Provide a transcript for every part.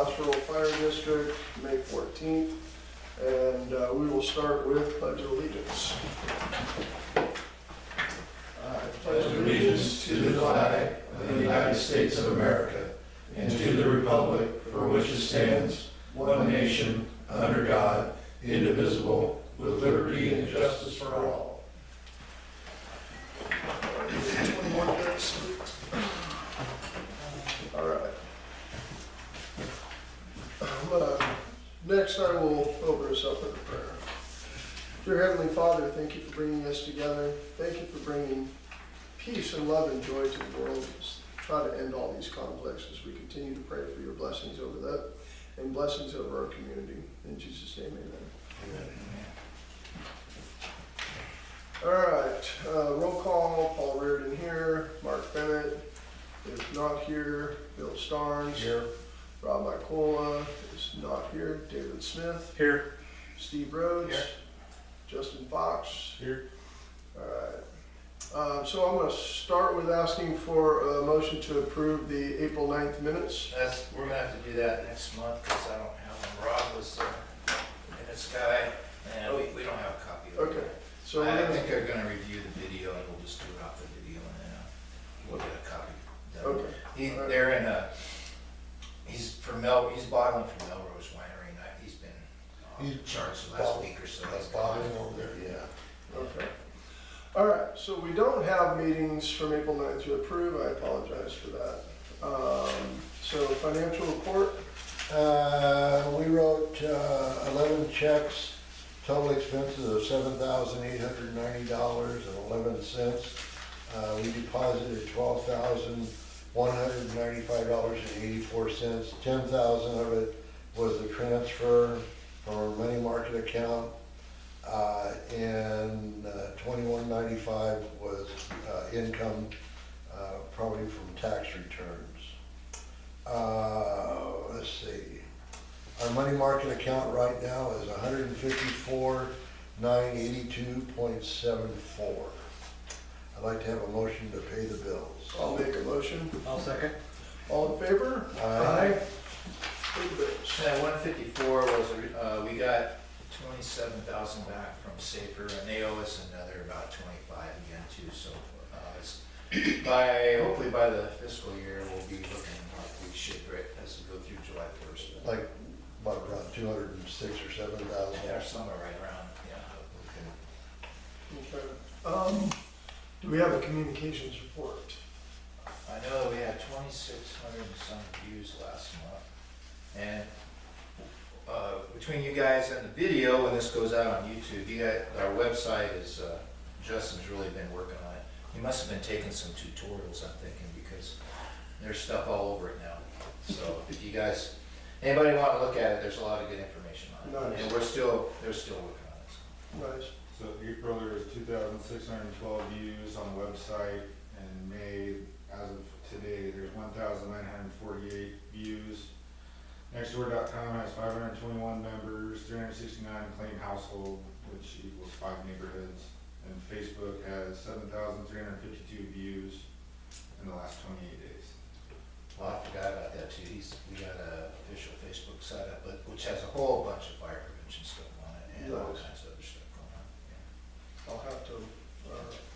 Lookingglass Rural Fire District, May 14th. And we will start with Pledge of Allegiance. I pledge allegiance to the flag of the United States of America and to the republic for which it stands, one nation, under God, indivisible, with liberty and justice for all. All right. Next, I will open us up in a prayer. Dear Heavenly Father, thank you for bringing us together. Thank you for bringing peace and love and joy to the world. Try to end all these conflicts as we continue to pray for your blessings over that and blessings over our community. In Jesus' name, amen. Amen. All right, roll call. Paul Reardon here. Mark Bennett is not here. Bill Starnes. Here. Rob Micola is not here. David Smith. Here. Steve Rhodes. Here. Justin Fox. Here. All right. So I'm going to start with asking for a motion to approve the April 9th minutes. We're going to have to do that next month because I don't have them. Rob was the minutes guy, and we don't have a copy of it. Okay. So I think they're going to review the video, and we'll just do it off the video, and then we'll get a copy done. Okay. Right. They're in he's bottling from Melrose Winery, and he's been charged the last week or so. He's bottling over there, yeah. Okay. All right, so we don't have meetings from April 9th to approve. I apologize for that. So financial report. We wrote 11 checks, total expenses of $7,890.11. We deposited $12,195.84. $10,000 of it was the transfer from our money market account. And $21.95 was income, probably from tax returns. Let's see. Our money market account right now is $154,982.74. I'd like to have a motion to pay the bills. I'll make a motion. I'll second. All in favor? Aye. Pay the bills. That 154 was we got 27,000 back from Safer, and they owe us another about 25 again too. So it's hopefully by the fiscal year we'll be looking like we should as we go through July 1st. Like about around 206 or 7,000. Yeah, somewhere right around. Yeah. Okay. Do we have a communications report? I know that we had 2,600 and some views last month, and between you guys and the video, when this goes out on YouTube, our website is Justin's really been working on it. He must have been taking some tutorials, I'm thinking, because there's stuff all over it now. So if you guys, anybody want to look at it, there's a lot of good information on it. Nice. And they're still working on it. Nice. So April there was 2,612 views on the website, and May, as of today, there's 1,948 views. Nextdoor.com has 521 members, 369 claimed household, which equals 5 neighborhoods. And Facebook has 7,352 views in the last 28 days. Well, I forgot about that too. We got an official Facebook site up, which has a whole bunch of fire prevention stuff on it and all kinds of other stuff going on. Yeah. I'll have to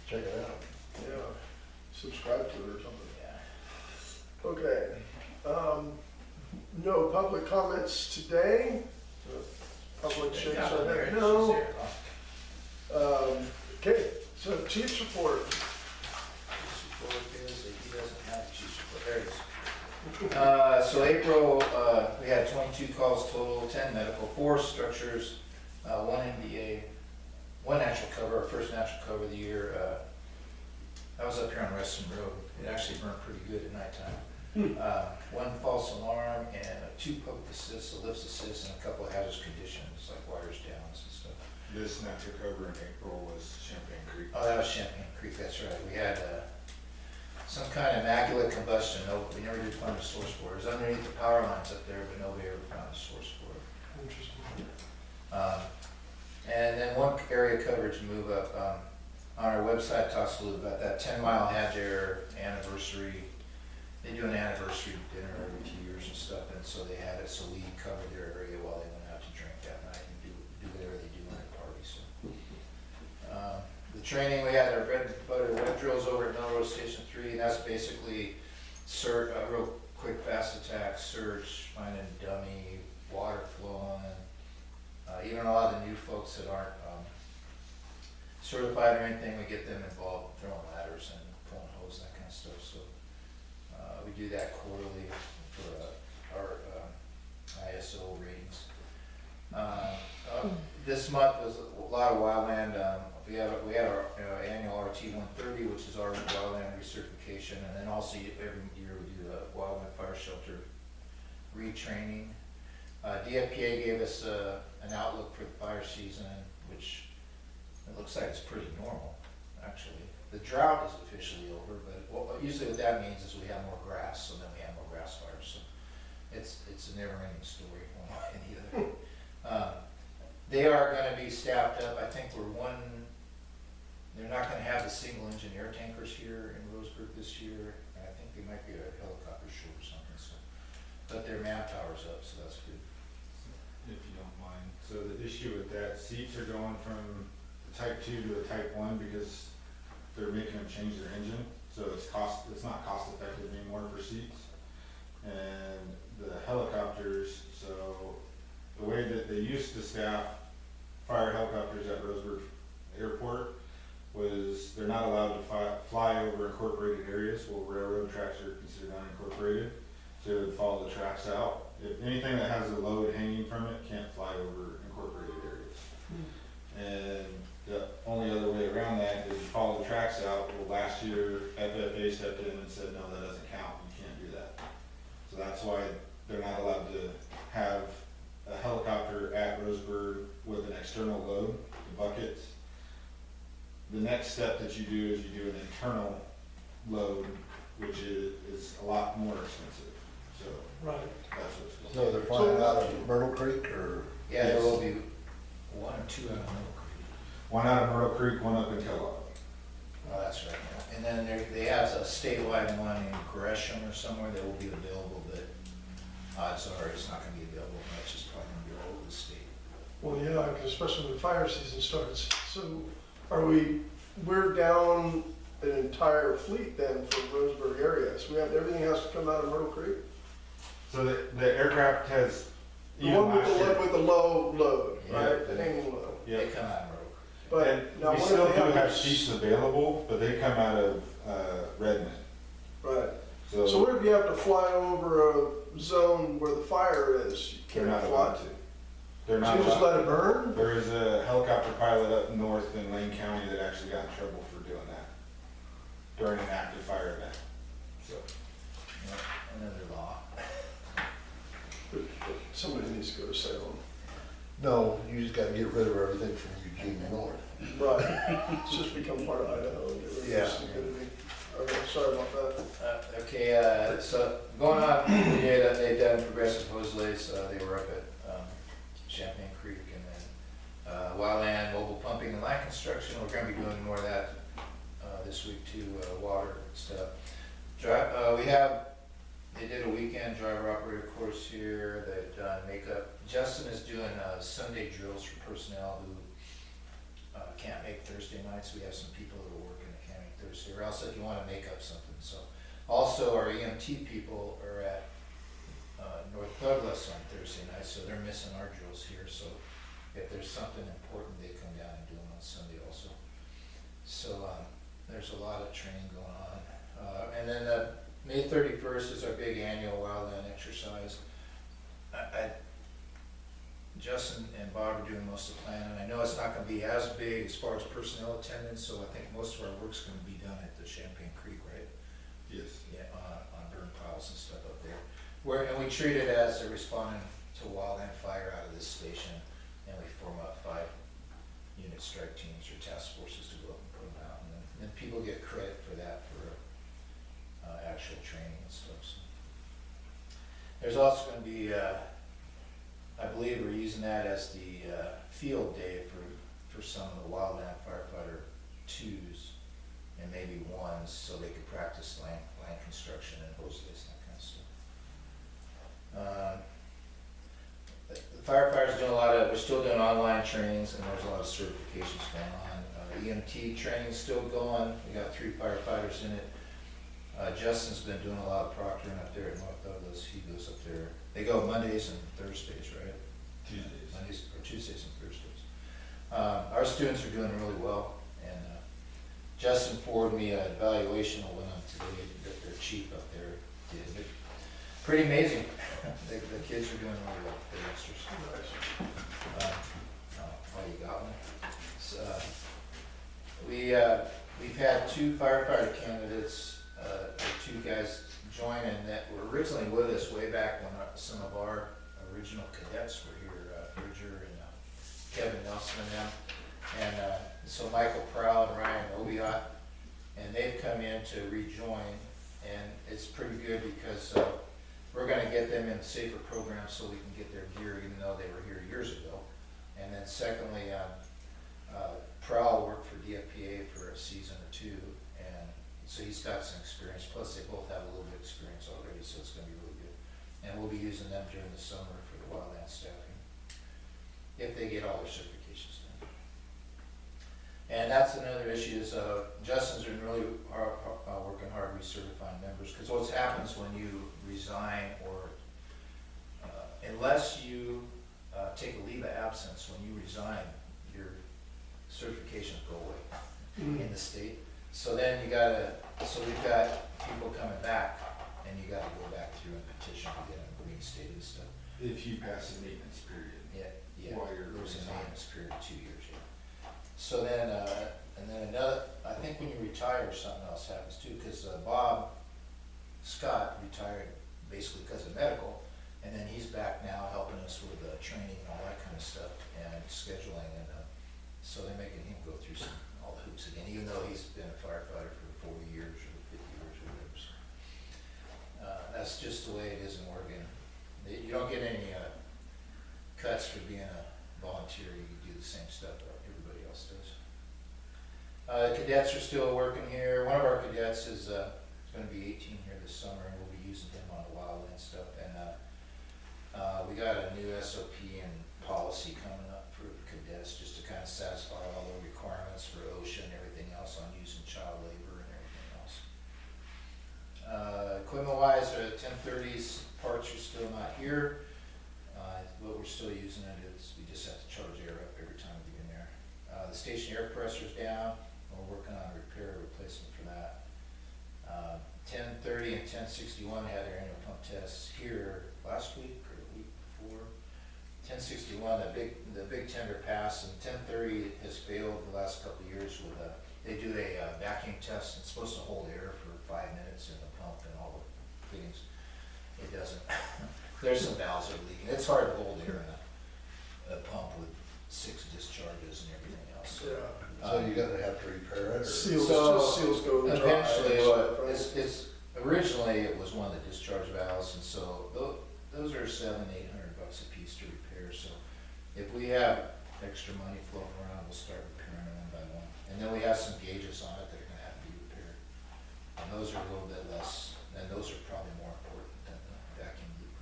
Check it out. subscribe to it or something. Yeah. Okay. No public comments today. Public shakes Yeah, their there head. it is. No. There. Okay, so chief's report. Chief's report is that he doesn't have a chief's report. There it is. So April, we had 22 calls total, 10 medical, 4 structures, 1 MDA, 1 natural cover, our first natural cover of the year. I was up here on Reston Road. It actually burned pretty good at nighttime. 1 false alarm and 2 poke assists, a lifts assist, and a couple of hazardous conditions like wires downs and stuff. This natural cover in April was Champagne Creek. Oh, that was Champagne Creek, that's right. We had some kind of immaculate combustion. No, we never did find a source for it. It was underneath the power lines up there, but nobody ever found a source for it. Interesting. And then 1 area coverage move up. On our website talks a little about that 10-mile Hadger anniversary they do an anniversary dinner every 2 years and stuff, and so they had it, so we covered their area while they went out to drink that night and do whatever they do in their party, so. The training, we had our bread and butter web drills over at Melrose Station 3, and that's basically real quick fast attack, search, finding dummy, water flowing, even a lot of the new folks that aren't certified or anything, we get them involved throwing ladders and pulling hose, that kind of stuff, so. We do that quarterly for our ISO ratings. This month was a lot of wildland. We had our annual RT 130, which is our wildland recertification, and then also every year we do a wildland fire shelter retraining. DFPA gave us an outlook for the fire season, which it looks like it's pretty normal, actually. The drought is officially over, but usually what that means is we have more grass, so then we have more grass fires. So it's a never-ending story, one way or the other. They are going to be staffed up. I think they're not going to have the single engine air tankers here in Roseburg this year. I think they might be a helicopter show or something. So, but their manpower's up, so that's good. If you don't mind. So the issue with that, seats are going from the Type 2 to a Type 1 because they're making them change their engine. So it's not cost effective anymore for seats. And the helicopters, so the way that they used to staff fire helicopters at Roseburg Airport was they're not allowed to fly over incorporated areas. Well, railroad tracks are considered unincorporated, so it would follow the tracks out. If anything that has a load hanging from it can't fly over incorporated areas. And the only other way around that is you follow the tracks out. Well, last year FFA stepped in and said, no, that doesn't count. You can't do that. So that's why they're not allowed to have a helicopter at Roseburg with an external load, the buckets. The next step that you do is you do an internal load, which is a lot more expensive. So Right. that's what's So they're flying out of Myrtle Creek or? Yeah, there will be one or two out of Mill Creek. one out of Myrtle Creek, one up in Kellogg. Oh, that's right. And then they have a statewide one in Gresham or somewhere that will be available, but odds are it's not going to be available much. It's probably going to be all over the state. Well, yeah, 'cause especially when the fire season starts. So we're down an entire fleet then for Roseburg area. So everything has to come out of Myrtle Creek? So the aircraft has, The even one last year, with the low load, Yeah. right? The hanging low. yeah. They come out of Myrtle Creek. But And now we what still if do they have seats available, but they come out of Redmond. Right. So So what if you have to fly over a zone where the fire is? You they're can't not fly. allowed to. They're So not you just allowed. let it burn? There is a helicopter pilot up north in Lane County that actually got in trouble for doing that during an active fire event. So Yeah, another law. But somebody needs to go to Salem. No, you just gotta get rid of everything from Eugene North. Right. It's just become part of Idaho and get rid of Yeah. the stupidity. Okay, sorry about that. Okay, so going on, they've done progressive hose lays. They were up at Champagne Creek, and then wildland mobile pumping and line construction. We're going to be doing more of that this week too, water stuff. They did a weekend driver operator course here. They've done makeup. Justin is doing Sunday drills for personnel who can't make Thursday nights. We have some people that are working that can't make Thursday, or else if you want to make up something. So also our EMT people are at North Douglas on Thursday night, so they're missing our drills here. So if there's something important, they come down and do them on Sunday also. So there's a lot of training going on. And then May 31st is our big annual wildland exercise. Justin and Bob are doing most of the planning. I know it's not going to be as big as far as personnel attendance, so I think most of our work's going to be done at the Champagne Creek, right? yes. Yeah, on burn piles and stuff up there. And we treat it as they're responding to wildland fire out of this station, and we form up 5 unit strike teams or task forces to go up and put them out, and then people get credit for that for actual training and stuff. So. There's also going to be, I believe we're using that as the field day for some of the wildland firefighter 2s and maybe 1s, so they could practice land construction and hose lay firefighters doing a lot of, we're still doing online trainings, and there's a lot of certifications going on. EMT training's still going, we got 3 firefighters in it. Justin's been doing a lot of proctoring up there at North Douglas. He goes up there. They go Mondays and Thursdays, right? Tuesdays. Mondays or Tuesdays and Thursdays. Our students are doing really well, and Justin forwarded me an evaluation I went on today that their chief up there did. Pretty amazing. The kids are doing really well, the youngsters. Oh, you got one? So, we've had 2 firefighter candidates, or 2 guys join in that were originally with us way back when some of our original cadets were here, Bridger and Kevin Nelson and them. And so Michael Prowl and Ryan Obiot, and they've come in to rejoin, and it's pretty good because we're gonna get them in safer programs so we can get their gear even though they were here years ago. And then secondly, Prowl worked for DFPA for a season or 2, and so he's got some experience, plus they both have a little bit of experience already, so it's gonna be really good. And we'll be using them during the summer for the wildland staffing, if they get all their certifications done. And that's another issue is, Justin's been really working hard recertifying members, because what happens when you resign or, unless you take a leave of absence when you resign, your certifications go away in the state. So then we've got people coming back, and you gotta go back through and petition to get them reinstated and stuff. If you pass the maintenance period. Yeah, While you're there's a resigning. maintenance period of 2 years, yeah. So then, and then another, I think when you retire, something else happens too, because Bob Scott retired basically because of medical, and then he's back now helping us with training and all that kind of stuff, and scheduling, and so they're making him go through all the hoops again, even though he's been a firefighter for 40 years or 50 years or whatever. So, that's just the way it is in Oregon. You don't get any cuts for being a volunteer. You can do the same stuff that everybody else does. Cadets are still working here. One of our cadets is going to be 18 here this summer, and we'll be using him on the wildland stuff. And we got a new SOP and policy coming up for cadets, just to kind of satisfy all the requirements for OSHA and everything else on using child labor and everything else. Equipment-wise, the 1030s parts are still not here. But we're still using it. We just have to charge air up every time we get in there. The station air pressure's down. We're working on a repair replacement for that. 1030 and 1061 had their annual pump tests here last week or the week before. 1061, the big tender passed, and 1030 has failed the last couple of years with they do a vacuum test. It's supposed to hold air for 5 minutes in the pump and all the fittings. It doesn't. There's some valves that are leaking. It's hard to hold air in a pump with 6 discharges and everything else. Yeah. So you're gonna have to repair it, or? Seals go dry. Eventually, Right? it's originally it was one of the discharge valves, and so those are $700-800 a piece to repair. So if we have extra money floating around, we'll start repairing them one by one. And then we have some gauges on it that are going to have to be repaired, and those are a little bit less, and those are probably more important than the vacuum leak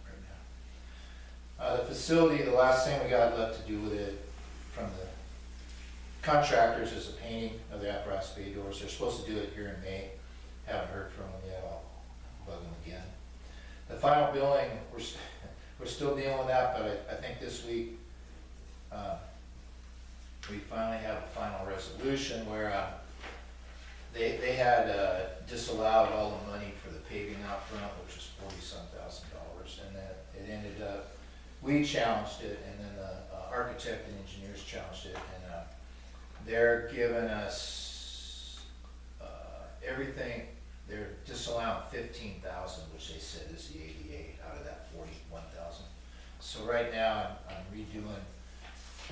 right now. The facility, the last thing we got left to do with it from the contractors is the painting of the apparatus bay doors. They're supposed to do it here in May. Haven't heard from them yet. I'll bug them again. The final billing, we're still dealing with that, but I think this week we finally have a final resolution where they had disallowed all the money for the paving out front, which was $40-some thousand, and then it ended up, we challenged it, and then the architect and engineers challenged it, and they're giving us everything. They're disallowing $15,000, which they said is the ADA out of that $41,000. So right now I'm redoing,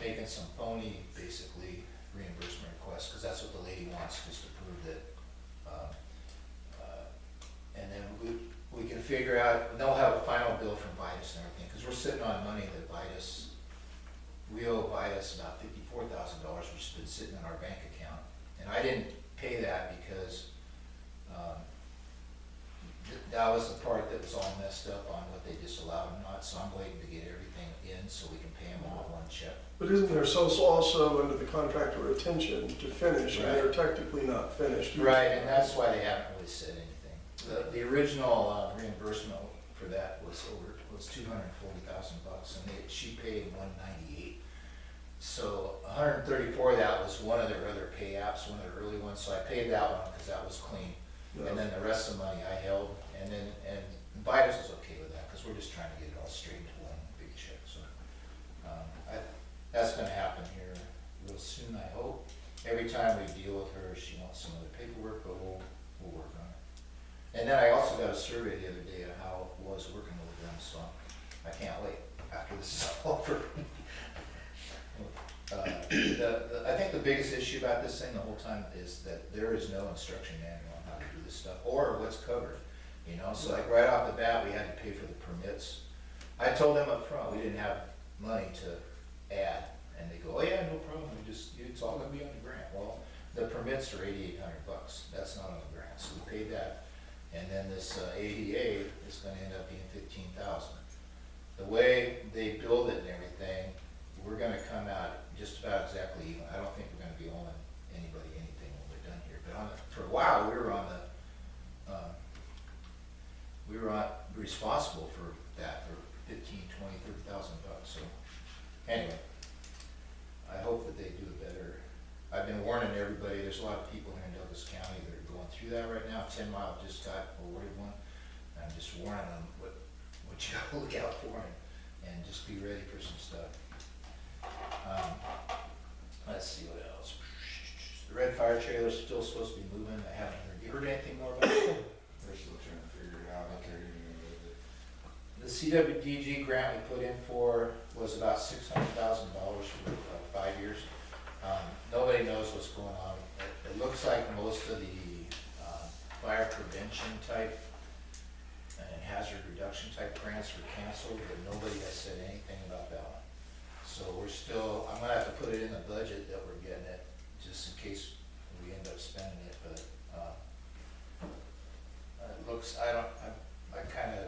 making some phony, basically, reimbursement requests, because that's what the lady wants, just to prove that. And then we can figure out, and they'll have a final bill from Vitus and everything, because we're sitting on money that Vitus, we owe Vitus about $54,000, which has been sitting in our bank account. And I didn't pay that because that was the part that was all messed up on what they disallowed or not, so I'm waiting to get everything in so we can pay them all in one check. But isn't there also under the contractor retention to finish, and Right. they're technically not finished? Right, and that's why they haven't really said anything. The original reimbursement for that was $240,000, and she paid $198. So 134 of that was one of their other pay apps, one of the early ones, so I paid that one because that was clean. Yeah. And then the rest of the money I held, and Vitus was okay with that, because we're just trying to get it all straight into one big check, so. That's gonna happen here real soon, I hope. Every time we deal with her, she wants some other paperwork, but we'll work on it. And then I also got a survey the other day of how it was working with them, so I can't wait after this is over. I think the biggest issue about this thing the whole time is that there is no instruction manual on how to do this stuff, or what's covered, you know? So like right off the bat, we had to pay for the permits. I told them up front we didn't have money to add, and they go, oh yeah, no problem, it's all gonna be on the grant. Well, the permits are $8,800, that's not on the grant, so we paid that. And then this ADA is gonna end up being $15,000. The way they build it and everything, we're gonna come out just about exactly even. I don't think we're gonna be owing anybody anything when we're done here, but for a while, we were responsible for that, for $15,000, $20,000, $30,000. So anyway, I hope that they do it better. I've been warning everybody, there's a lot of people here in Douglas County that are going through that right now. 10 Mile just got awarded one. I'm just warning them what you gotta look out for, and just be ready for some stuff. Let's see what else. The red fire trailer is still supposed to be moving. I haven't heard anything more about it. They're still trying to figure it out, okay, The CWDG grant we put in for was about $600,000 for 5 years. Nobody knows what's going on. It looks like most of the fire prevention type and hazard reduction type grants were canceled, but nobody has said anything about that one. So I'm gonna have to put it in the budget that we're getting it, just in case we end up spending it, but it looks, I kind of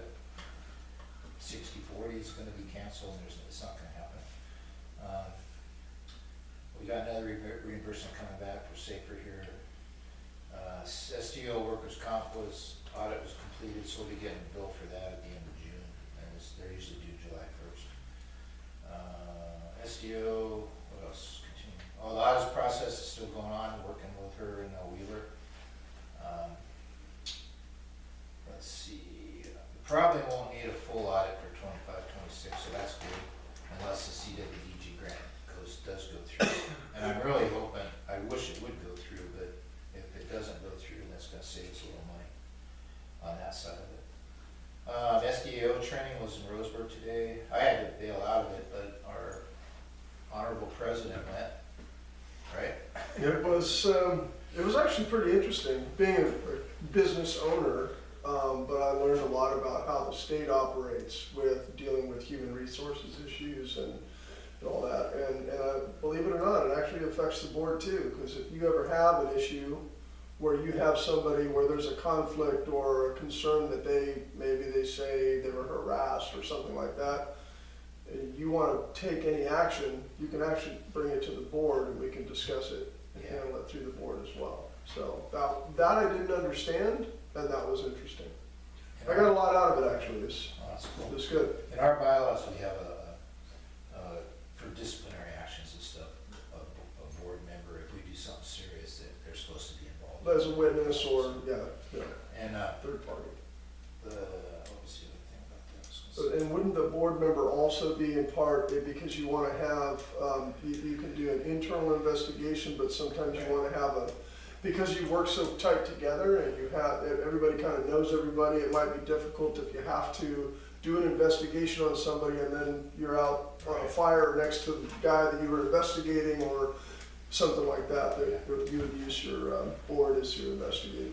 60/40 is gonna be canceled, and it's not gonna happen. We got another reimbursement coming back for Safer here. SDO workers' comp audit was completed, so we'll be getting a bill for that at the end of June, and they're usually due July 1st. SDO, what else? Continue. Oh, the audit process is still going on, working with her and Wheeler. Let's see, probably won't need a full audit for 25-26, so that's good, unless the CWDG grant does go through. And I'm really hoping, I wish it would go through, but if it doesn't go through, that's gonna save us a little money on that side of it. SDAO training was in Roseburg today. I had to bail out of it, but our honorable president went, right? It was actually pretty interesting, being a business owner, but I learned a lot about how the state operates with dealing with human resources issues and all that. And believe it or not, it actually affects the board too, because if you ever have an issue where you have somebody where there's a conflict or a concern that maybe they say they were harassed or something like that, and you want to take any action, you can actually bring it to the board and we can discuss it and handle it through the board as well. So that I didn't understand, and that was interesting. I got a lot out of it actually. That's cool. It's good. In our bylaws, we have for disciplinary actions and stuff, a board member, if we do something serious, that they're supposed to be involved. As a witness or, yeah, And third party. what was the other thing about that? And wouldn't the board member also be in part, because you want to have, you can do an internal investigation, but sometimes you want to have because you work so tight together and everybody kind of knows everybody, it might be difficult if you have to do an investigation on somebody and then you're out on a fire next to the guy that you were investigating or something like that, you would use your board as your investigator.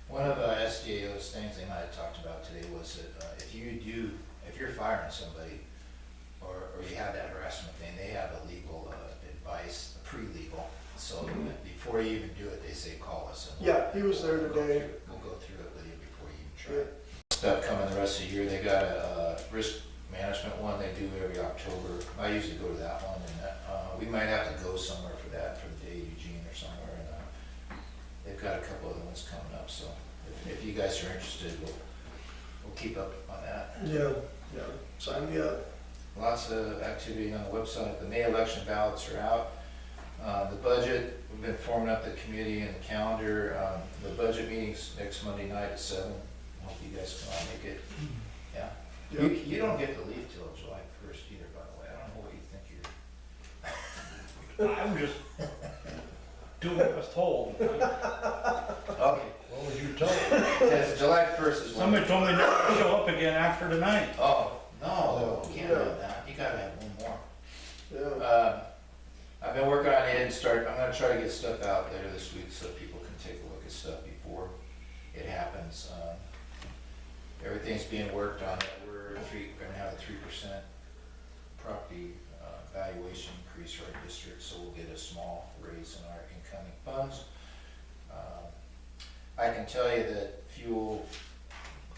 One of SDAO's things they might have talked about today was that if you're firing somebody or you have that harassment thing, they have a legal advice, a pre-legal. So before you even do it, they say call us. And he was there today. We'll go through it with you before you even try it. Stuff coming the rest of the year. They got a risk management one they do every October. I usually go to that one, and we might have to go somewhere for that, for the day Eugene or somewhere. And they've got a couple other ones coming up, so if you guys are interested, we'll keep up on that. Yeah, yeah, sign me up. Lots of activity on the website. The May election ballots are out. The budget, we've been forming up the committee and the calendar. The budget meeting's next Monday night at 7. Hope you guys can all make it. Yeah. Yep. You don't get to leave till July 1st either, by the way. I don't know what you think you're. I'm just doing what I was told. Okay. What was you told? Because July 1st is when. Somebody told me not to show up again after tonight. Oh, no, you can't have that. You gotta have one more. Yeah, I've been working on it and I'm gonna try to get stuff out later this week so people can take a look at stuff before it happens. Everything's being worked on. We're gonna have a 3% property valuation increase for our district, so we'll get a small raise in our incoming funds. I can tell you that fuel,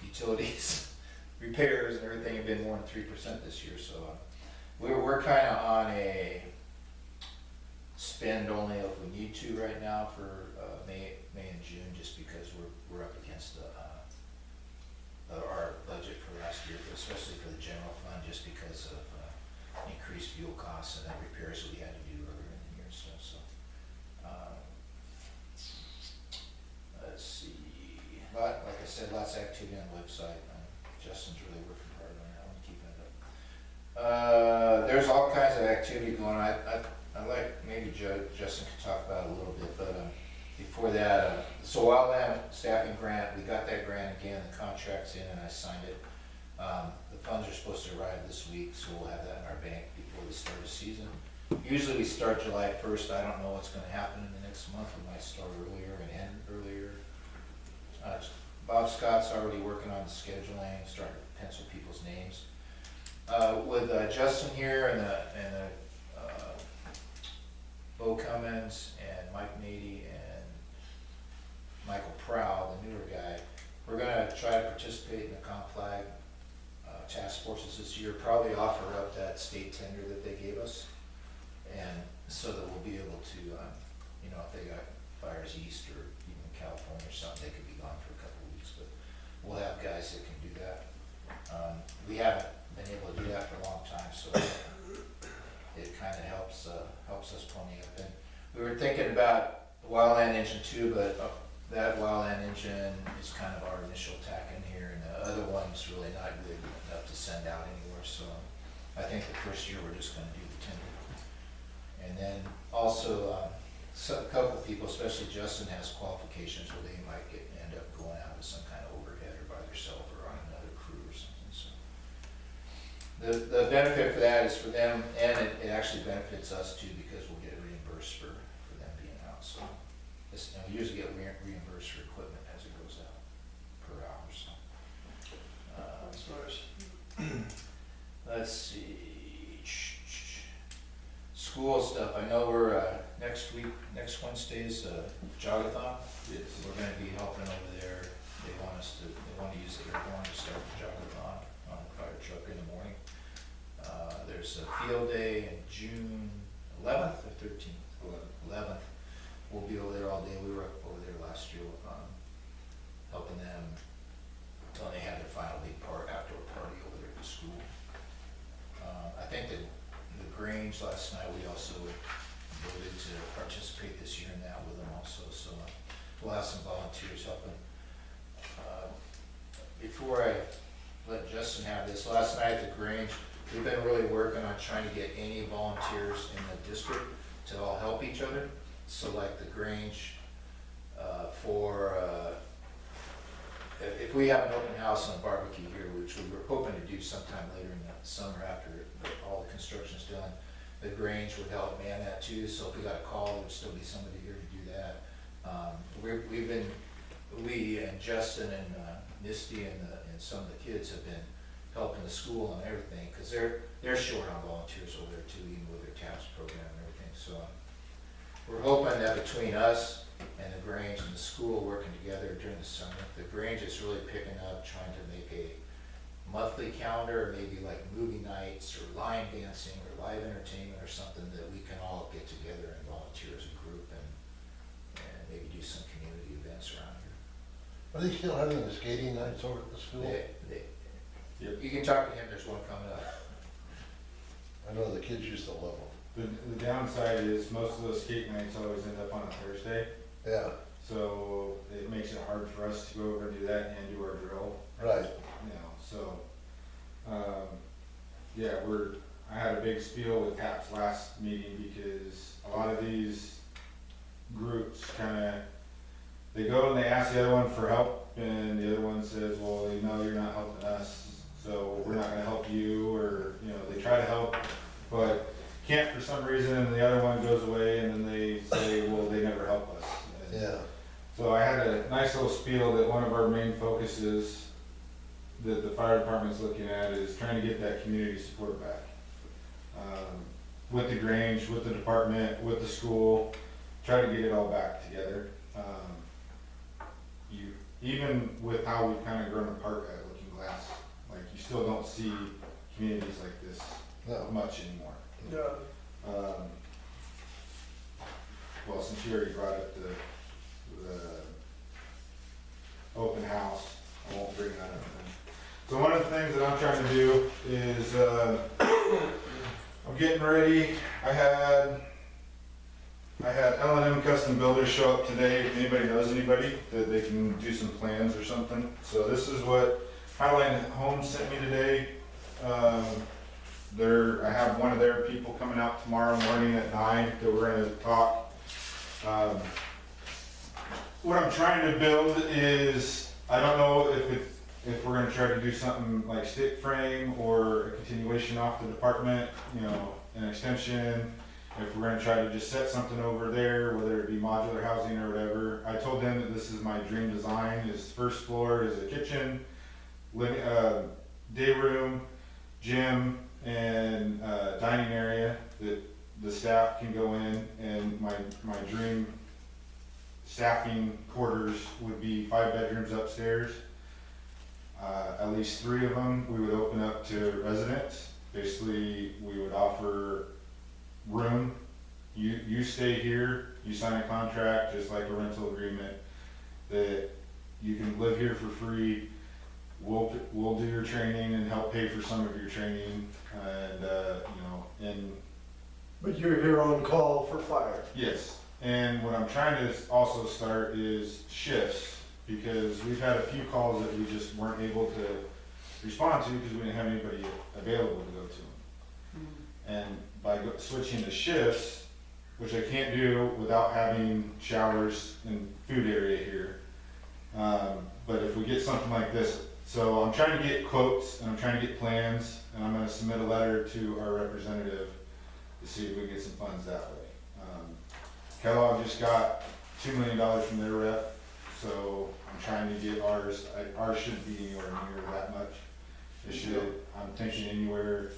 utilities, repairs and everything have been more than 3% this year, so we're kind of on a spend only if we need to right now for May and June, just because we're up against our budget for last year, especially for the general fund, just because of increased fuel costs and the repairs that we had to do earlier in the year. So let's see. Like I said, lots of activity on the website. Justin's really working hard on that one, keeping it up. There's all kinds of activity going on. I'd like maybe Justin could talk about it a little bit, but before that, so wildland staffing grant, we got that grant again, the contract's in and I signed it. The funds are supposed to arrive this week, so we'll have that in our bank before the start of season. Usually we start July 1st. I don't know what's going to happen in the next month. We might start earlier and end earlier. Bob Scott's already working on the scheduling, starting to pencil people's names. With Justin here and Bo Cummins and Mike Nady and Michael Prowl, the newer guy, we're going to try to participate in the comp flag task forces this year, probably offer up that state tender that they gave us, and so that we'll be able to, you know, if they got fires east or even California or something, they could be gone for a couple of weeks, but we'll have guys that can do that. We haven't been able to do that for a long time, so it kind of helps us pony up. And we were thinking about the wildland engine too, but that wildland engine is kind of our initial tack in here, and the other one's really not good enough to send out anywhere. So I think the first year we're just going to do the tender. And then also a couple of people, especially Justin, has qualifications where they might end up going out with some kind of overhead or by themselves or on another crew or something. So the benefit for that is for them, and it actually benefits us too, because we'll get reimbursed for them being out. So we usually get reimbursed for equipment as it goes out per hour. So that's nice. let's see, school stuff. I know we're next Wednesday is Jogathon. We're going to be helping over there. They want to use the airborne to start the Jogathon on the fire truck in the morning. There's a field day in June 11th or 13th? 11th. We'll be over there all day. We were up over there last year helping them when they had their final big outdoor party over there at the school. I think that the Grange last night, we also voted to participate this year in that with them also. So we'll have some volunteers helping. Before I let Justin have this, last night at the Grange, we've been really working on trying to get any volunteers in the district to all help each other. So like the Grange, if we have an open house and a barbecue here, which we were hoping to do sometime later in the summer after all the construction's done, the Grange would help man that too. So if we got a call, there would still be somebody here to do that. We and Justin and Misty and some of the kids have been helping the school and everything, because they're short on volunteers over there too, even with their TAPS program and everything. So we're hoping that between us and the Grange and the school working together during the summer, the Grange is really picking up, trying to make a monthly calendar, maybe like movie nights or line dancing or live entertainment or something that we can all get together and volunteer as a group and maybe do some community events around here. Are they still having the skating nights over at the school? Yep. You can talk to him, there's one coming up. I know the kids used to love The downside is most of those skate nights always end up on a Thursday, them. Yeah, so it makes it hard for us to go over and do that and do our drill. right. You know, so, yeah, I had a big spiel with TAP's last meeting because a lot of these groups kinda, they go and they ask the other one for help and the other one says, well, you know, you're not helping us, so we're not gonna help you, or, you know, they try to help, but can't for some reason, and the other one goes away and then they say, well, they never help us. And Yeah, so I had a nice little spiel that one of our main focuses that the fire department's looking at is trying to get that community support back. With the Grange, with the department, with the school, try to get it all back together. Even with how we've kind of grown apart at Lookingglass, like you still don't see communities like this no, much anymore. Yeah, Well, since you already brought up the open house, I won't bring that up then. So one of the things that I'm trying to do is, I'm getting ready. I had L&M Custom Builders show up today. If anybody knows anybody that they can do some plans or something. So this is what Highline Homes sent me today. I have one of their people coming out tomorrow morning at 9 that we're gonna talk. What I'm trying to build is, I don't know if we're gonna try to do something like stick frame or a continuation off the department, you know, an extension. If we're gonna try to just set something over there, whether it be modular housing or whatever. I told them that this is my dream design. Is first floor is a kitchen, day room, gym, and dining area that the staff can go in, and my dream staffing quarters would be 5 bedrooms upstairs. At least 3 of them we would open up to residents. Basically, we would offer room. You stay here, you sign a contract just like a rental agreement that you can live here for free. We'll do your training and help pay for some of your training, and you know, and but you're here on call for fire. yes. And what I'm trying to also start is shifts, because we've had a few calls that we just weren't able to respond to because we didn't have anybody available to go to them. And by switching to shifts, which I can't do without having showers and food area here, but if we get something like this, so I'm trying to get quotes and I'm trying to get plans, and I'm going to submit a letter to our representative to see if we can get some funds that way. Kellogg just got $2 million from their rep, so I'm trying to get ours. Ours shouldn't be anywhere near that much. It should, I'm thinking anywhere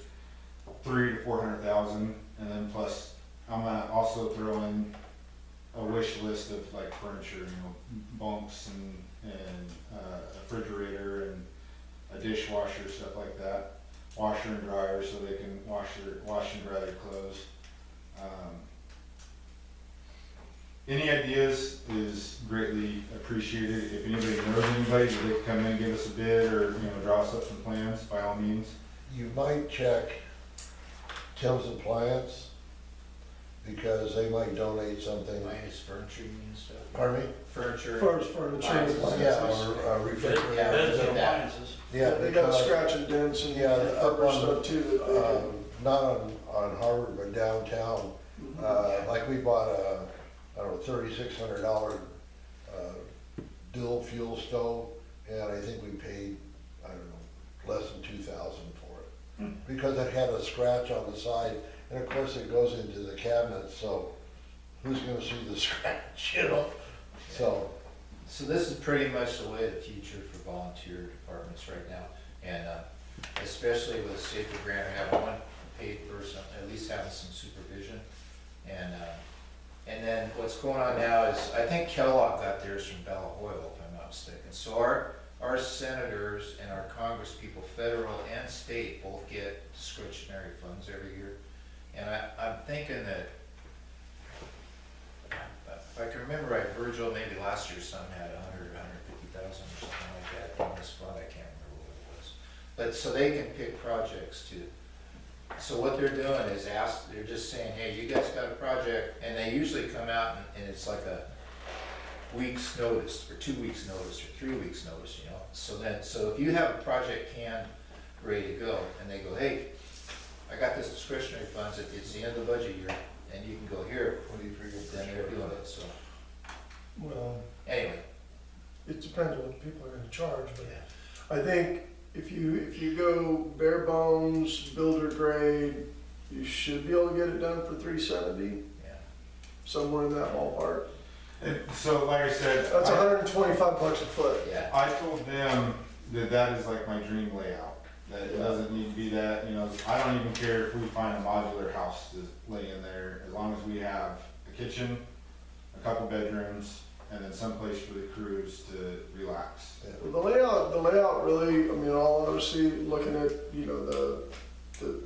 300,000 to 400,000, and then plus I'm gonna also throw in a wish list of like furniture, you know, bunks and a refrigerator and a dishwasher, stuff like that, washer and dryer so they can wash and dry their clothes. Any ideas is greatly appreciated. If anybody knows anybody that they can come in and give us a bid, or, you know, draw us up some plans, by all means. you might check Tim's Appliance, because they might donate something. Minus furniture, you mean, stuff? Pardon me? Furniture. First furniture. Yeah, or refrigerator. Yeah. Beds and appliances. Yeah, They got because, scratch and dents and Yeah, up other on, stuff too that they can. not on Harvard, but downtown, like we bought a, I don't know, $3,600 dual fuel stove, and I think we paid, I don't know, less than $2,000 for it. Because it had a scratch on the side, and of course it goes into the cabinet, so who's gonna see the scratch, you know? So, So this is pretty much the way of the future for volunteer departments right now, and especially with a safer grant, I have one paid person, at least having some supervision, and then what's going on now is, I think Kellogg got theirs from Bella Hoyle, if I'm not mistaken. So our senators and our congressmen Congress people, federal and state, both get discretionary funds every year. And I'm thinking that, if I can remember right, Virgil, maybe last year some had 100, 150,000 or something like that in this fund, I can't remember what it was. But, so they can pick projects too. So what they're doing is they're just saying, hey, you guys got a project, and they usually come out and it's like a week's notice, or 2 weeks notice, or 3 weeks notice, you know? So if you have a project canned, ready to go, and they go, hey, I got this discretionary funds, it's the end of the budget year, and you can go here, What do you figure? then they're doing it, so, Well, anyway. it depends on what people are gonna charge, but Yeah. I think if you go bare bones, builder grade, you should be able to get it done for $370, Yeah. somewhere in that ballpark. So like I said, That's $125 a foot. Yeah. I told them that that is like my dream layout. That it doesn't need to be that, you know, I don't even care if we find a modular house to lay in there, as long as we have a kitchen, a couple bedrooms, and then someplace for the crews to relax. The layout really, I mean, all honesty, looking at, you know, the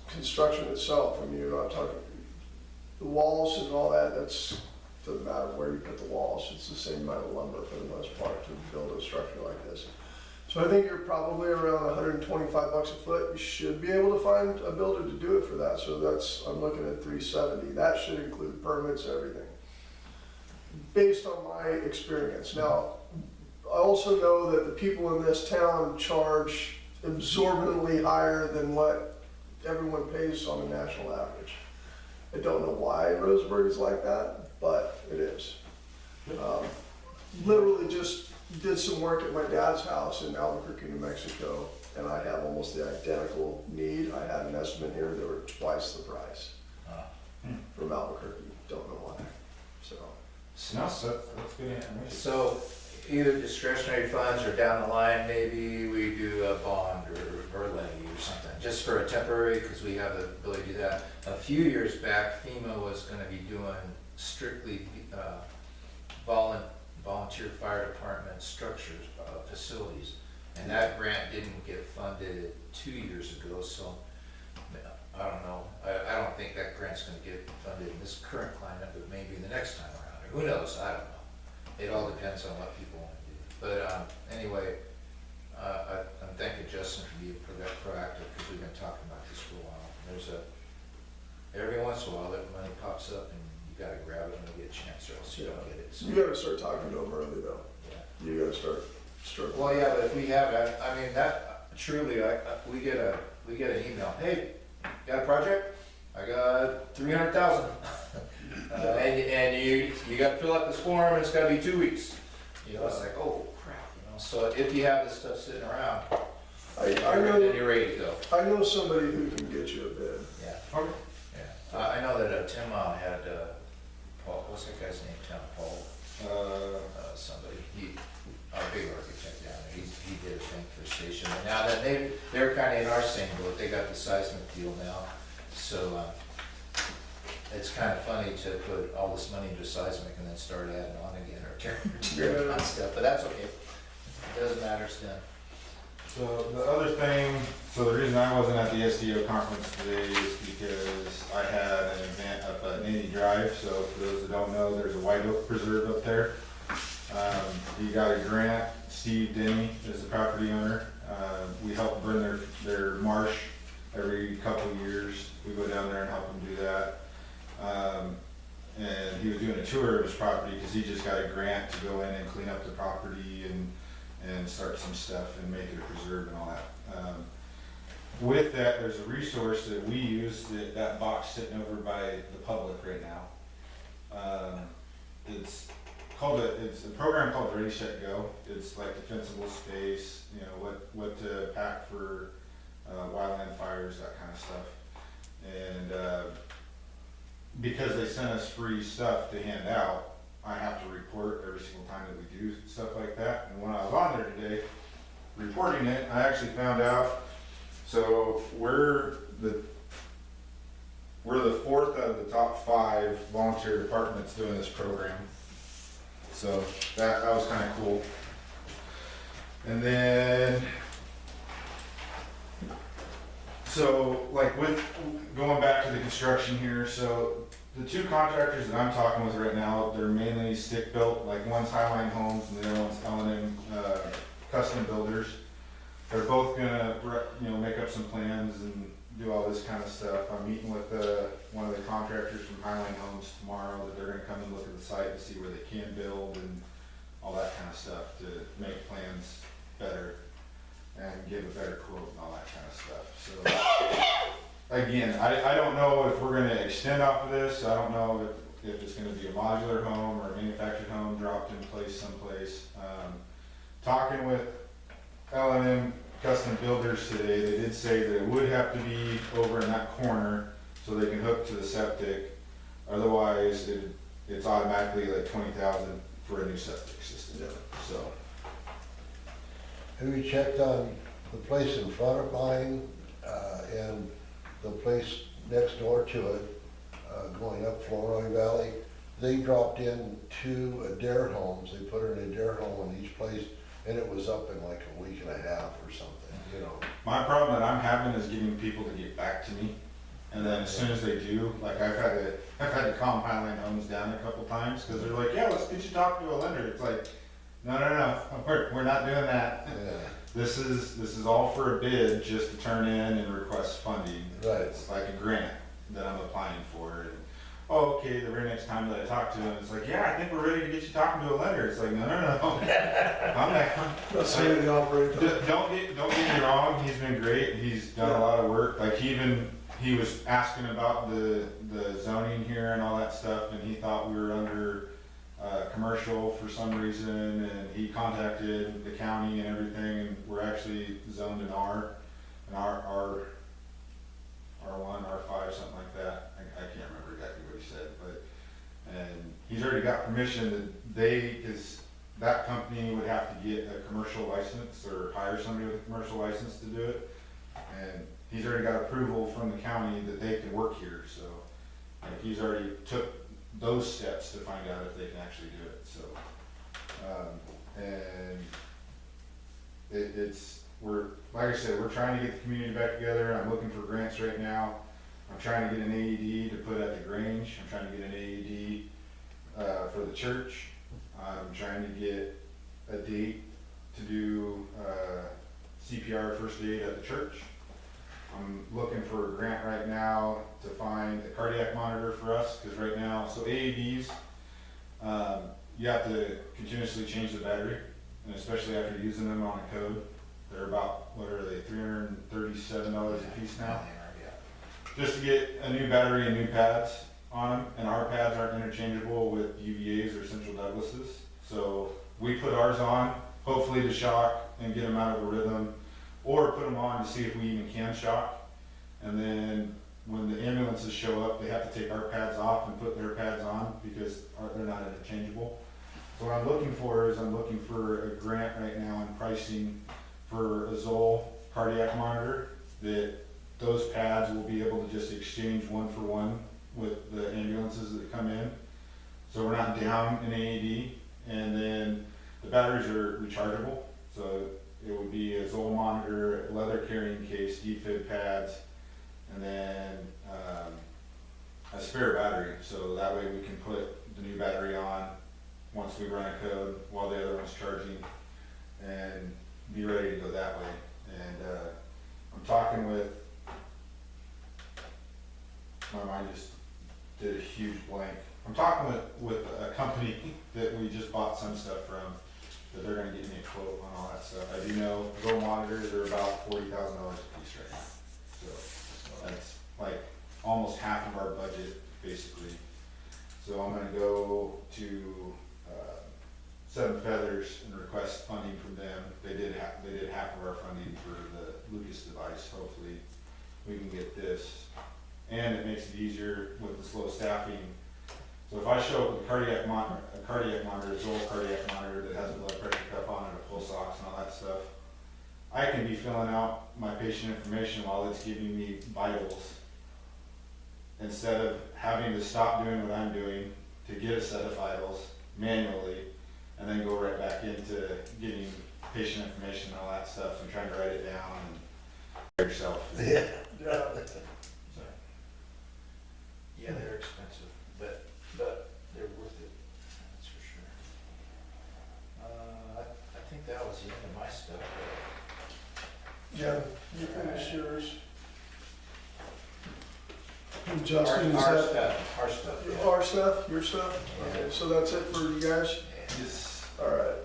construction itself, I mean, you're not talking, the walls and all that, doesn't matter where you put the walls, it's the same amount of lumber for the most part to build a structure like this. So I think you're probably around $125 a foot, you should be able to find a builder to do it for that, so I'm looking at $370, that should include permits, everything. Based on my experience. Now, I also know that the people in this town charge exorbitantly higher than what everyone pays on a national average. I don't know why Roseburg is like that, but it is. Literally just did some work at my dad's house in Albuquerque, New Mexico, and I have almost the identical need. I had an estimate here, they were twice the price from Albuquerque, don't know why, so. No, that's good information. So either discretionary funds or down the line, maybe we do a bond or levy or something, just for a temporary, because we have the ability to do that. A few years back, FEMA was gonna be doing strictly volunteer fire department structures, facilities. And that grant didn't get funded 2 years ago, so I don't know. I don't think that grant's gonna get funded in this current climate, but maybe the next time around. Who knows? I don't know. It all depends on what people want to do. But anyway, I'm thanking Justin for being proactive, because we've been talking about this for a while. Every once in a while, that money pops up and you gotta grab it when you get a chance, or else you don't get it. So, You gotta start talking to them early though. yeah. You gotta start. Well, yeah, but if we have, I mean, that truly, we get an email. Hey, got a project? I got 300,000. And you got to fill out this form, and it's got to be 2 weeks. You know, it's like, oh crap. You know, so if you have this stuff sitting around, I then know, you're ready to go. I know somebody who can get you a bid. Yeah. Okay. Yeah. I know that Tim had Paul. What's that guy's name? Paul. Somebody. Our big architect down there. He did a thing for the station. And now that they're kind of in our same boat. They got the seismic deal now, so. It's kind of funny to put all this money into seismic and then start adding on again, or tearing on stuff, but that's okay. It doesn't matter, it's done. So the other thing, so the reason I wasn't at the SDO conference today is because I had an event up at Navy Drive. So for those that don't know, there's a white oak preserve up there. He got a grant. Steve Denny is the property owner. We help burn their marsh every couple of years. We go down there and help them do that. And he was doing a tour of his property because he just got a grant to go in and clean up the property and start some stuff and make it a preserve and all that. With that, there's a resource that we use, that box sitting over by the public right now. It's a program called Ready, Set, Go. It's like defensible space, you know, what to pack for wildland fires, that kind of stuff. And because they sent us free stuff to hand out, I have to report every single time that we do stuff like that. And when I was on there today, reporting it, I actually found out, so we're the 4th out of the top 5 volunteer departments doing this program. So that was kind of cool. And then So, like with, going back to the construction here, so the two contractors that I'm talking with right now, they're mainly stick built, like one's Highline Homes and the other one's L&M Custom Builders. They're both gonna, make up some plans and do all this kind of stuff. I'm meeting with one of the contractors from Highline Homes tomorrow, that they're gonna come and look at the site to see where they can build and all that kind of stuff to make plans better and give a better quote and all that kind of stuff. So, again, I don't know if we're gonna extend off of this. I don't know if it's gonna be a modular home or a manufactured home dropped in place someplace. Talking with L&M Custom Builders today, they did say that it would have to be over in that corner so they can hook to the septic. Otherwise, it's automatically like $20,000 for a new septic system. So, Have you checked on the place in front of mine, and the place next door to it, going up Flournoy Valley? They dropped in 2 Adair homes. They put an Adair home in each place, and it was up in like a week and a half or something. my problem that I'm having is getting people to get back to me. And then as soon as they do, like I've had to calm Highline Homes down a couple times, because they're like, yeah, let's get you talking to a lender. It's like, no, we're not doing that. Yeah, This is all for a bid, just to turn in and request funding. right. It's like a grant that I'm applying for. And, oh, okay, the very next time that I talk to them, it's like, yeah, I think we're ready to get you talking to a lender. It's like, no. I'm not. That's the way they operate. Don't get me wrong, he's been great. He's done a lot of work. Like he was asking about the zoning here and all that stuff, and he thought we were under commercial for some reason, and he contacted the county and everything, and we're actually zoned in R, and R1, R5, something like that. I can't remember exactly what he said, and he's already got permission that because that company would have to get a commercial license or hire somebody with a commercial license to do it, and he's already got approval from the county that they can work here, so like, he's already took those steps to find out if they can actually do it, so, and we're, like I said, we're trying to get the community back together. I'm looking for grants right now. I'm trying to get an AED to put at the Grange. I'm trying to get an AED for the church. I'm trying to get a date to do CPR first aid at the church. I'm looking for a grant right now to find a cardiac monitor for us, because right now, so AEDs, you have to continuously change the battery, and especially after using them on a code. They're about, what are they, $337 a piece now? Just to get a new battery and new pads on them, and our pads aren't interchangeable with UVAs or Central Douglas's. So we put ours on, hopefully to shock and get them out of a rhythm, or put them on to see if we even can shock. And then when the ambulances show up, they have to take our pads off and put their pads on, because they're not interchangeable. So what I'm looking for is a grant right now in pricing for a Zoll cardiac monitor, that those pads will be able to just exchange one for one with the ambulances that come in. So we're not down in AED, and then the batteries are rechargeable. So it would be a Zoll monitor, a leather carrying case, defib pads, and then a spare battery. So that way we can put the new battery on once we run a code while the other one's charging, and be ready to go that way. And I'm talking with, my mind just did a huge blank. I'm talking with a company that we just bought some stuff from, that they're gonna give me a quote on all that stuff. I do know Go monitors are about $40,000 a piece right now. So that's like almost half of our budget, basically. So I'm gonna go to Seven Feathers and request funding from them. They did half of our funding for the Lucas device. Hopefully we can get this. And it makes it easier with the slow staffing. So if I show up with a cardiac monitor, a Zoll cardiac monitor that has a blood pressure cuff on it, a pulse ox and all that stuff, I can be filling out my patient information while it's giving me vitals, instead of having to stop doing what I'm doing to get a set of vitals manually, and then go right back into getting patient information and all that stuff and trying to write it down. And yourself. Yeah. Yeah. Yeah, they're expensive, but they're worth it, that's for sure. I think that was the end of my stuff. Yeah, you finished yours. And Our Justin, is our that stuff, our stuff, yeah. our stuff, your stuff? Yeah. Okay, so that's it for you guys? Yes. All right.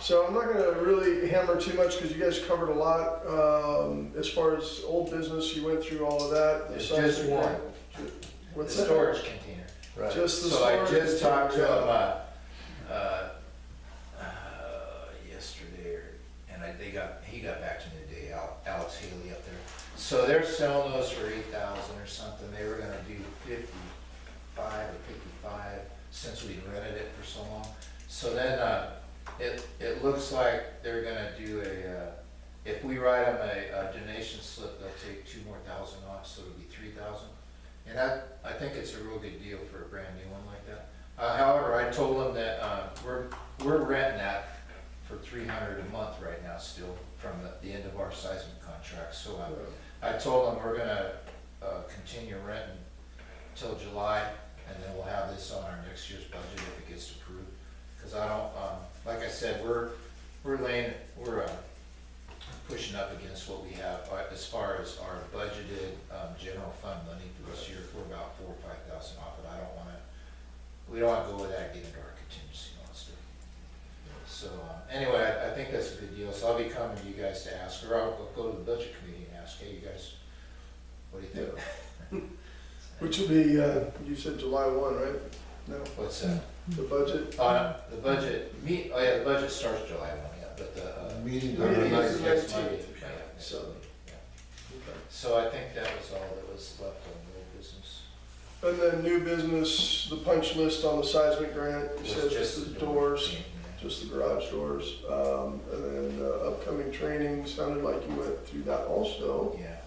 So I'm not gonna really hammer too much because you guys covered a lot. As far as old business, you went through all of that. The It's size just of- one. What's The that? storage container. Right. Just the So I storage just talked to container, him, yeah. yesterday, he got back to me today, Alex Haley up there. So they're selling those for 8,000 or something, they were gonna do 55 or 55 since we rented it for so long. So then, it looks like they're gonna do if we write them a donation slip, they'll take 2,000 more off, so it'll be 3,000. And I think it's a real good deal for a brand new one like that. However, I told them that, we're renting that for $300 a month right now still from the end of our seismic contract. So I told them we're gonna, continue renting till July, and then we'll have this on our next year's budget if it gets approved. Cause I don't, like I said, we're pushing up against what we have, as far as our budgeted, general fund money for this year, we're about 4,000 or 5,000 off it. We don't wanna go with that, get into our contingency and all that stuff. So, anyway, I think that's a good deal, so I'll be coming to you guys to ask, or I'll go to the budget committee and ask, hey, you guys, what do you think? Which will be, you said July 1, right? No, What's that? the budget. The budget, the budget starts July 1, yeah, but the, Meeting The on the meeting is ninth. the 19th. Yeah, So, yeah. okay. So I think that was all that was left on the old business. And then new business, the punch list on the seismic grant, you Was said just the doors, Yeah. just the garage doors. And then upcoming training, sounded like you went through that also. Yeah.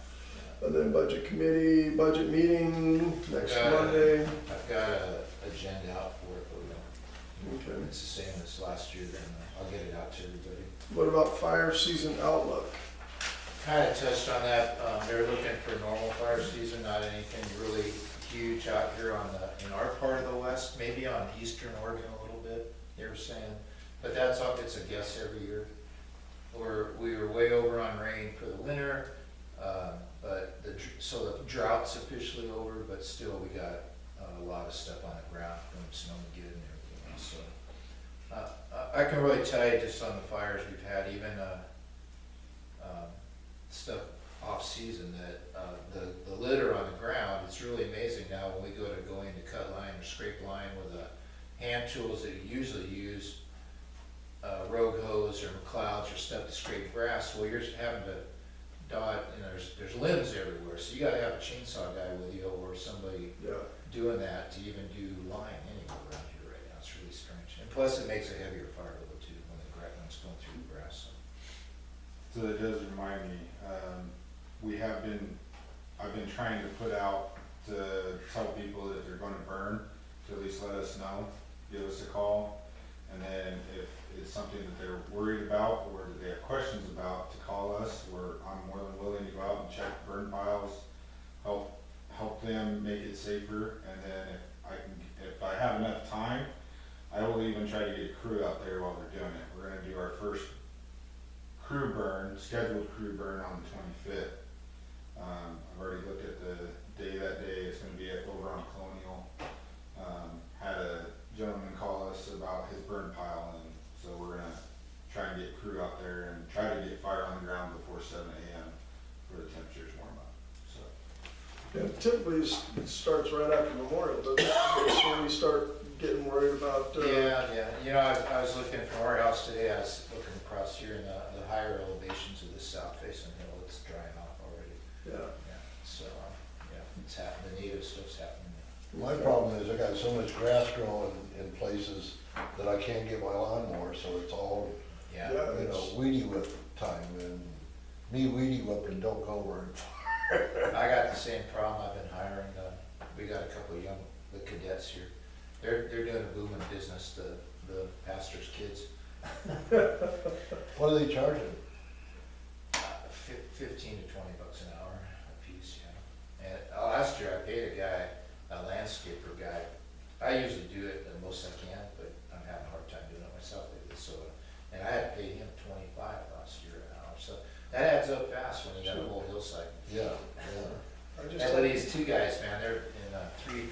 And then budget committee, budget meeting next Okay. Monday. I've got an agenda out for it, but we don't, Okay. it's the same as last year, then I'll get it out to everybody. What about fire season outlook? Kind of touched on that, they're looking for normal fire season, not anything really huge out here in our part of the west, maybe on eastern Oregon a little bit, they were saying. But that's all, it's a guess every year. We were way over on rain for the winter, but so the drought's officially over, but still we got a lot of stuff on the ground from snowmageddon and everything else, so. I can really tell you just on the fires we've had, even, stuff off-season, that, the litter on the ground, it's really amazing now when we go in to cut line or scrape line with the hand tools that you usually use, rogue hose or McLeod's or stuff to scrape grass, well, you're having to dot, there's limbs everywhere, so you gotta have a chainsaw guy with you or somebody Yeah. doing that to even do line anywhere around here right now, it's really strange. And plus it makes a heavier fire little too, when the grass going through the grass, so. So that does remind me, I've been trying to put out to tell people that they're gonna burn, to at least let us know, give us a call. And then if it's something that they're worried about or that they have questions about, to call us, I'm more than willing to go out and check burn piles, help them make it safer. And then if I have enough time, I will even try to get a crew out there while they're doing it. We're gonna do our first scheduled crew burn on the 25th. I've already looked at the day that day, it's gonna be over on Colonial. Had a gentleman call us about his burn pile, and so we're gonna try and get crew out there and try to get fire on the ground before 7 a.m. for the temperatures warm up, so. Yeah, typically it starts right after Memorial, doesn't it? That's when we start getting worried about, Yeah, I was looking from our house today, I was looking across here in the higher elevations of the south facing hill, it's drying off already. yeah. Yeah, so, it's happening, the native stuff's happening. My problem is I got so much grass growing in places that I can't get my lawnmower, so it's all, Yeah, Yeah. you know, weedy whip time, and me weedy whipping don't go very far. I got the same problem, I've been hiring, we got a couple of the cadets here. They're doing a booming business, the pastor's kids. What are they charging? 15 to 20 bucks an hour a piece, yeah. And last year I paid a guy, a landscaper guy. I usually do it the most I can, but I'm having a hard time doing it myself lately, so, and I had paid him 25 last year an hour, so that adds up fast when you got a whole hillside. Yeah, I just, And but these two guys, man, they're in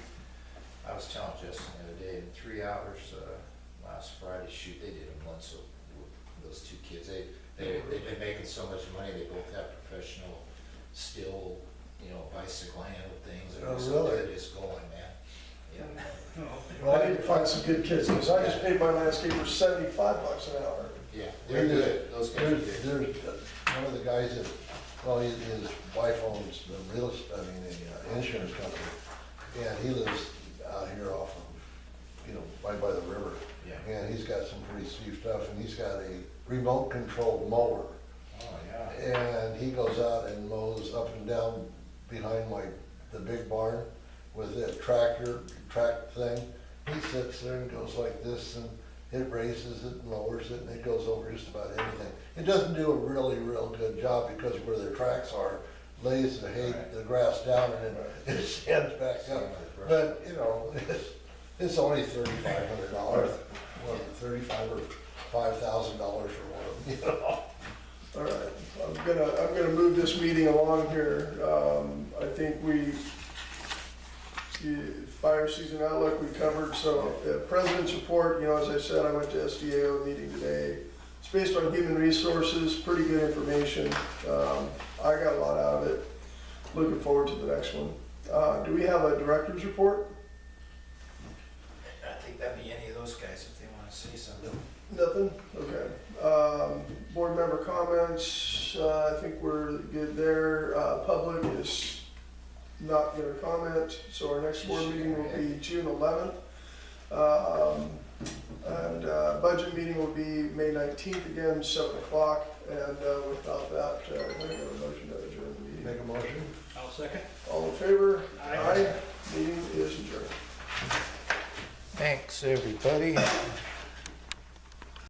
I was telling Justin the other day, in 3 hours, last Friday shoot, they did them once, so those two kids, they've been making so much money, they both have professional still, bicycle handle things, Oh, and so really? they're just going, man. Yeah, Well, I need to find some good kids, because I just paid my landscaper 75 bucks an hour. yeah, they're good, those guys are good. There's one of the guys that, well, his wife owns the insurance company, and he lives out here off of, right by the river. Yeah. And he's got some pretty steep stuff, and he's got a remote controlled mower. Oh, yeah. And he goes out and mows up and down behind the big barn with that track thing. He sits there and goes like this, and it raises it and lowers it, and it goes over just about anything. It doesn't do a really real good job because where their tracks are, lays the grass down and then it stands back up. But, it's only $3,500, $35,000 or $5,000 for one, All right, I'm gonna move this meeting along here. I think fire season outlook we covered, so President's report, as I said, I went to SDAO meeting today. It's based on human resources, pretty good information. I got a lot out of it. Looking forward to the next one. Do we have a director's report? I think that'd be any of those guys if they want to say something. Nothing? Okay. Board member comments, I think we're good there. Public is not gonna comment, so our next board meeting will be June 11th. And budget meeting will be May 19th again, 7 o'clock. And without that, I have a motion to adjourn the meeting. Make a motion? I'll second. All in favor? Aye. Meeting is adjourned. Thanks, everybody.